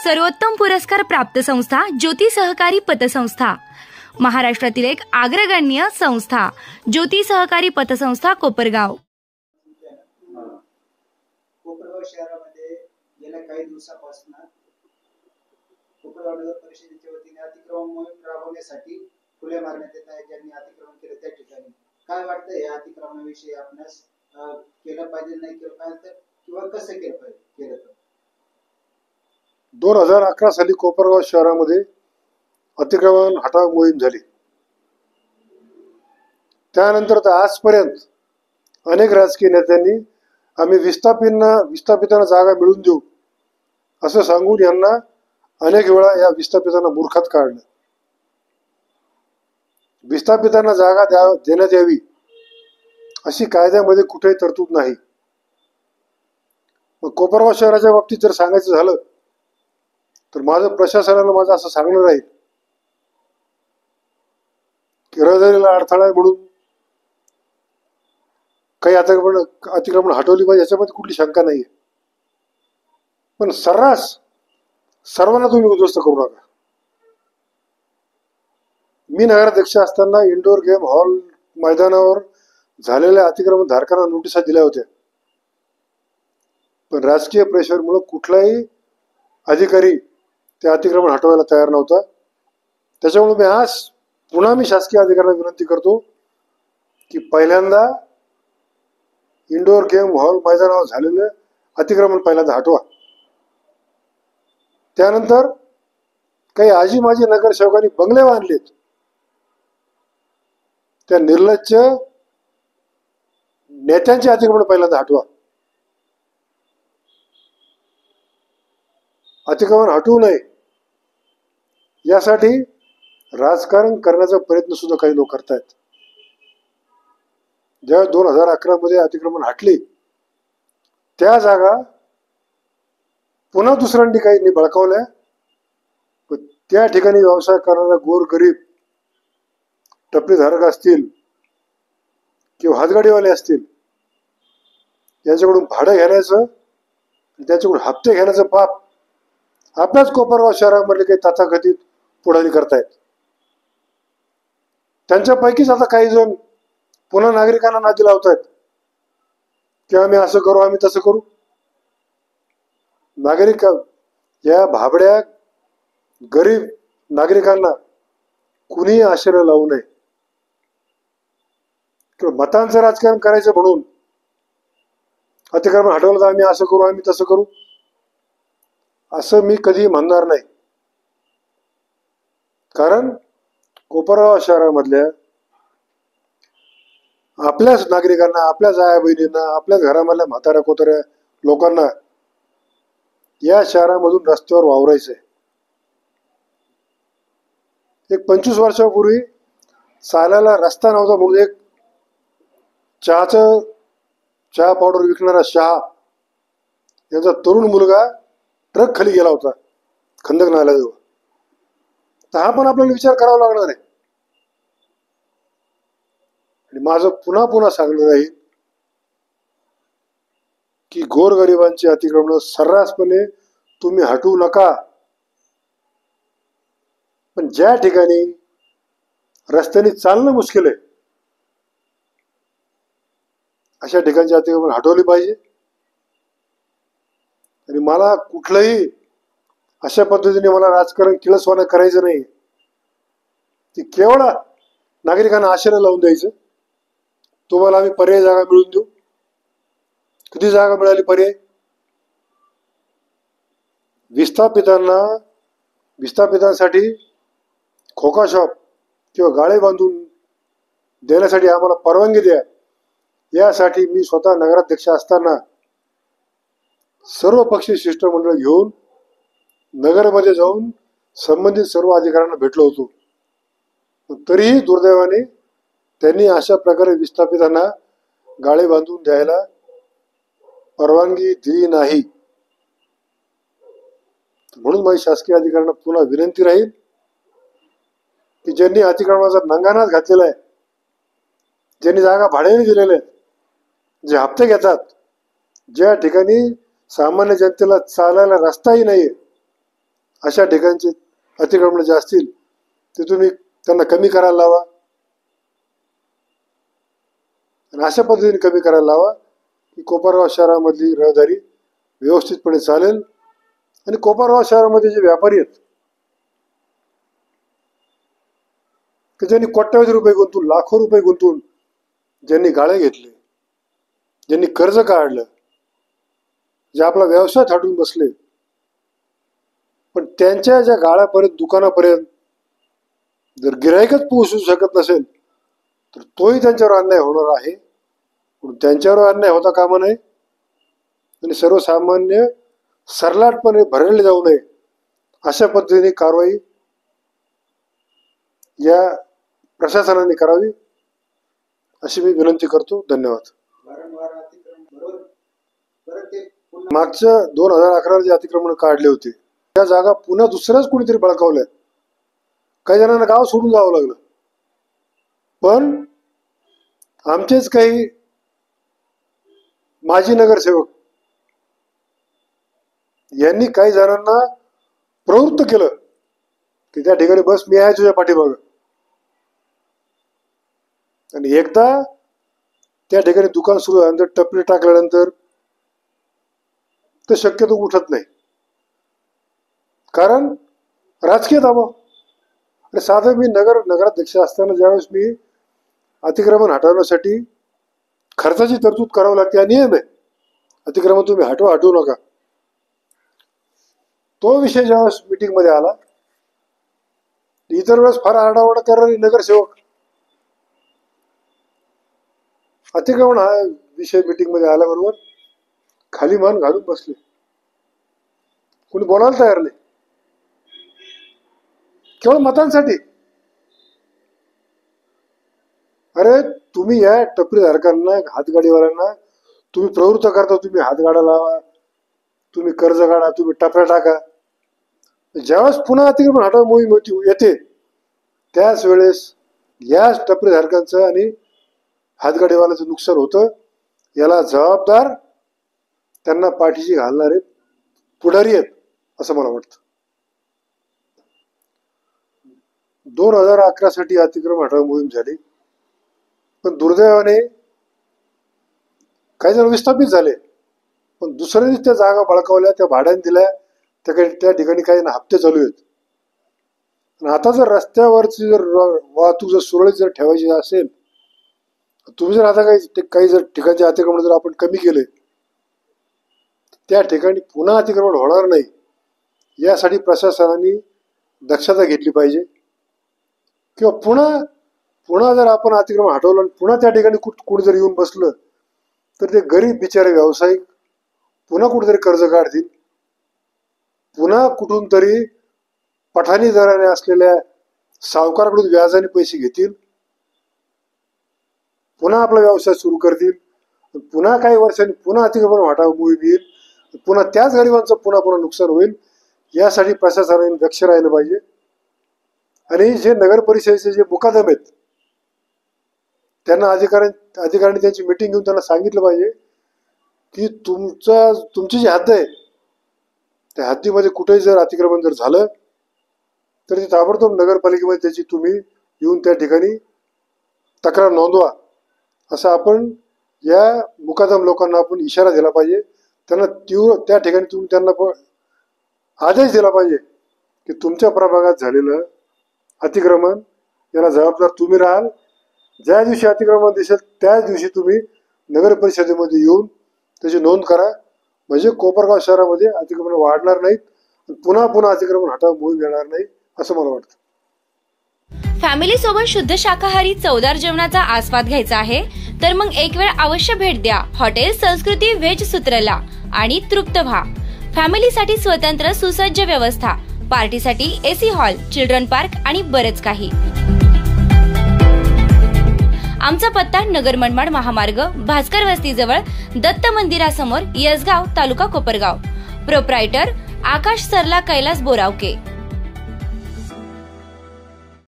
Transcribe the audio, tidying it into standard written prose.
सर्वोत्तम पुरस्कार प्राप्त संस्था ज्योती सहकारी पतसंस्था, महाराष्ट्रातील एक अग्रगण्य संस्था ज्योती सहकारी पतसंस्था कोपरगाव. कोपरगाव शहरामध्ये गेल्या काही दिवसापासून कोपरगाव नगर परिषदेच्या वतीने अतिक्रमण मोहीम राबवण्यासाठी फुले मारण्यात येत आहेत. ज्यांनी अतिक्रमण केलं त्या ठिकाणी काय वाटतं, या अतिक्रमणाविषयी आपणास केलं पाहिजे नाही केलं पाहिजे किंवा कसं केलं पाहिजे? केलं तर 2011 साली कोपरगाव शहरामध्ये अतिक्रमण हटाव मोहीम झाली. त्यानंतर तर आजपर्यंत अनेक राजकीय नेत्यांनी आम्ही विस्थापितांना जागा मिळवून देऊ असं सांगून यांना अनेक वेळा या विस्थापितांना मूर्खात काढलं. विस्थापितांना जागा देण्यात यावी अशी कायद्यामध्ये कुठेही तरतूद नाही. मग कोपरगाव शहराच्या बाबतीत जर सांगायचं झालं तर माझं प्रशासनाला असं सांगणं राहील की रहदारीला अडथळा आहे म्हणून काही अतिक्रमण हटवली पाहिजे, याच्यामध्ये कुठली शंका नाहीये. पण सर्रास सर्वांना तुम्ही उद्ध्वस्त करू नका. मी नगराध्यक्ष असताना इंडोर गेम हॉल मैदानावर झालेल्या अतिक्रमण धारकांना नोटिसा दिल्या होत्या, पण राजकीय प्रेशरमुळे कुठलाही अधिकारी ते अतिक्रमण हटवायला तयार नव्हता. त्याच्यामुळे मी आज पुन्हा शासकीय अधिकाऱ्यांना विनंती करतो की पहिल्यांदा इंडोर गेम हॉल मैदानावर झालेलं अतिक्रमण पहिल्यांदा हटवा. त्यानंतर काही आजी माजी नगरसेवकांनी बंगले बांधलेत, त्या निर्लज्ज नेत्यांचे अतिक्रमण पहिल्यांदा हटवा. अतिक्रमण हटवू नये यासाठी राजकारण करण्याचा प्रयत्न सुद्धा काही लोक करतायत. ज्यावेळेस 2011 मध्ये अतिक्रमण हटली त्या जागा पुन्हा दुसऱ्यांनी काही बळकावल्या. त्या ठिकाणी व्यवसाय करणारा गोरगरीब टपरीधारक असतील किंवा हातगाडीवाले असतील, यांच्याकडून भाडं घेण्याचं त्याच्याकडून हप्ते घेण्याचं पाप आपल्याच कोपरगाव शहरामधले काही तथाकथित पुढारी करतायत. त्यांच्यापैकीच आता काही जण पुन्हा नागरिकांना नादी लावतायत की आम्ही असं करू आम्ही तसं करू. नागरिक या भाबड्या गरीब नागरिकांना कुणीही आश्रय लावू नये किंवा मतांचं राजकारण करायचं म्हणून अतिक्रमण हटवलं तर आम्ही असं करू आम्ही तसं करू असं मी कधी म्हणणार नाही. कारण कोपरगाव शहरामधल्या आपल्याच नागरिकांना, आपल्याच आया बहिणींना, आपल्याच घरामधल्या म्हाताऱ्या कोताऱ्या लोकांना या शहरामधून रस्त्यावर वावरायचंय. एक 25 वर्षापूर्वी चालायला रस्ता नव्हता म्हणून एक चहा पावडर विकणारा शहा यांचा तरुण मुलगा ट्रक खाली गेला होता खंदक नाल्याजवळ. तर हा पण आपल्याला विचार करावा लागणार आहे. आणि माझं पुन्हा सांगणं राहील की गोरगरिबांची अतिक्रमण सर्रासपणे तुम्ही हटवू नका. पण ज्या ठिकाणी रस्त्याने चालणं मुश्किल आहे अशा ठिकाणची अतिक्रमण हटवली पाहिजे. आणि मला कुठलंही अशा पद्धतीने मला राजकारण किळसवाणं करायचं नाही. ती केवळ नागरिकांना आश्रय लावून द्यायचं. तुम्हाला आम्ही पर्याय जागा मिळवून देऊ. किती जागा मिळाली पर्याय? विस्थापितांसाठी खोका शॉप किंवा गाळे बांधून देण्यासाठी आम्हाला परवानगी द्या. यासाठी मी स्वतः नगराध्यक्ष असताना सर्व पक्षीय शिष्टमंडळ घेऊन नगरमध्ये जाऊन संबंधित सर्व अधिकाऱ्यांना भेटलो होतो. तरीही दुर्दैवाने त्यांनी अशा प्रकारे विस्थापितांना गाळे बांधून द्यायला परवानगी दिली नाही. म्हणून माझी शासकीय अधिकाऱ्यांना पुन्हा विनंती राहील की ज्यांनी अतिक्रमणाचा नंगानाच घातलेला आहे, ज्यांनी जागा भाड्याने दिलेल्या आहेत, जे हप्ते घेतात, ज्या ठिकाणी सामान्य जनतेला चालायला रस्ताही नाहीये अशा ठिकाणचे अतिक्रमण जे असतील ते तुम्ही त्यांना कमी करायला लावा, आणि अशा पद्धतीने कमी करायला लावा की कोपरगाव शहरामधली रहदारी व्यवस्थितपणे चालेल. आणि कोपरगाव शहरामध्ये जे व्यापारी आहेत की ज्यांनी कोट्यावधी रुपये गुंतून, लाखो रुपये गुंतून, ज्यांनी गाळे घेतले, ज्यांनी कर्ज काढलं, जे आपला व्यवसाय थाटून बसले, पण त्यांच्या ज्या गाळ्यापर्यंत, दुकानापर्यंत जर गिराईकच पोहोचू शकत नसेल तर तोही त्यांच्यावर अन्याय होणार आहे. त्यांच्यावर अन्याय होता कामा नये आणि सर्वसामान्य सरलाटपणे भरले जाऊ नये अशा पद्धतीने कारवाई या प्रशासनाने करावी अशी मी विनंती करतो. धन्यवाद. मागच्या 2011 जे अतिक्रमण काढले होते त्या जागा पुन्हा दुसऱ्याच कुणीतरी बळकावल्या. काही जणांना गाव सोडून जावं लागलं. पण आमचेच काही माजी नगरसेवक यांनी काही जणांना प्रवृत्त केलं की त्या ठिकाणी बस मी आहे तुझ्या पाठीमागं. आणि एकदा त्या ठिकाणी दुकान सुरू झाल्यानंतर, टपरी टाकल्यानंतर ते शक्यतो उठत नाही, कारण राजकीय दबाव. आणि साधं मी नगराध्यक्ष असताना ज्यावेळेस मी अतिक्रमण हटवण्यासाठी खर्चाची तरतूद करावी लागते, हा नियम आहे, अतिक्रमण तुम्ही हटवू नका. तो विषय ज्यावेळेस मीटिंग मध्ये आला, इतर वेळेस फार आरडाओरडा करणारे नगरसेवक अतिक्रमण हा विषय मीटिंग मध्ये आल्याबरोबर खाली मान घालून बसले, कोणी बोलायला तयार नाही, केवळ मतांसाठी. अरे तुम्ही या टपरीधारकांना, हातगाडीवाल्यांना तुम्ही प्रवृत्त करता, तुम्ही हातगाडा लावा, तुम्ही कर्ज काढा, तुम्ही टपऱ्या टाका. ज्यावेळेस पुन्हा अतिक्रमण हटाव मोहीम येते त्याच वेळेस या टपरीधारकांचं आणि हातगाडीवाल्याचं नुकसान होतं. याला जबाबदार त्यांना पाठीशी घालणारे पुढारी आहेत असं मला वाटतं. 2011 साठी अतिक्रमण हटाव मोहीम झाली, पण दुर्दैवाने काही जण विस्थापित झाले. पण दुसऱ्या दिवशी त्या जागा बळकावल्या, त्या भाड्याने दिल्या, त्या ठिकाणी काही हप्ते चालू आहेत. आणि आता जर रस्त्यावरची जर वाहतूक जर सुरळीत जर ठेवायची असेल, तुम्ही जर आता काही जर ठिकाणचे अतिक्रमण जर आपण कमी केले, त्या ठिकाणी पुन्हा अतिक्रमण होणार नाही यासाठी प्रशासनाने दक्षता घेतली पाहिजे. किंवा पुन्हा जर आपण अतिक्रमण हटवलं आणि पुन्हा त्या ठिकाणी कुठे जर येऊन बसलं तर ते गरीब बिचारे व्यावसायिक पुन्हा कुठेतरी कर्ज काढतील, पुन्हा कुठून तरी पठाणी दराने असलेल्या सावकाराकडून व्याजाने पैसे घेतील, पुन्हा आपला व्यवसाय सुरू करतील, पुन्हा काही वर्षांनी पुन्हा अतिक्रमण हटाव मोहीम येईल, पुन्हा त्याच गरिबांचं पुन्हा नुकसान होईल. यासाठी प्रशासनाने दक्ष राहिलं पाहिजे. आणि जे नगर परिषदेचे जे मुकादम आहेत त्यांना अधिकाऱ्यांनी त्यांची मीटिंग घेऊन त्यांना सांगितलं पाहिजे की तुमची जी हद्द आहे त्या हद्दीमध्ये कुठेही जर अतिक्रमण जर झालं तर ते ताबडतोब नगरपालिकेमध्ये त्याची तुम्ही येऊन त्या ठिकाणी तक्रार नोंदवा, असं आपण या मुकादम लोकांना आपण इशारा दिला पाहिजे. त्यांना त्या ठिकाणी तुम्ही त्यांना आदेश दिला पाहिजे की तुमच्या प्रभागात झालेलं अतिक्रमण याला जबाबदार तुम्ही राहाल. ज्या दिवशी अतिक्रमण दिसेल त्याच दिवशी तुम्ही नगर परिषदेमध्ये येऊन त्याची नोंद करा, म्हणजे कोपरगाव शहरामध्ये अतिक्रमण वाढणार नाहीत, पुन्हा अतिक्रमण हटाव मोहीम येणार नाही असं मला वाटतं. फॅमिली सोबत शुद्ध शाकाहारी चवदार जेवणाचा आस्वाद घ्यायचा आहे तर मग एक वेळ अवश्य भेट द्या हॉटेल संस्कृती व्हेज सूत्रला आणि तृप्त व्हा. फॅमिलीसाठी स्वतंत्र सुसज्ज व्यवस्था, पार्टीसाठी एसी हॉल, चिल्ड्रन पार्क आणि बरेच काही. आमचा पत्ता नगर मनमाड महामार्ग, भास्कर वस्ती जवळ, दत्त मंदिरासमोर, यसगाव, तालुका कोपरगाव. प्रोप्रायटर आकाश सरला कैलास बोरावके.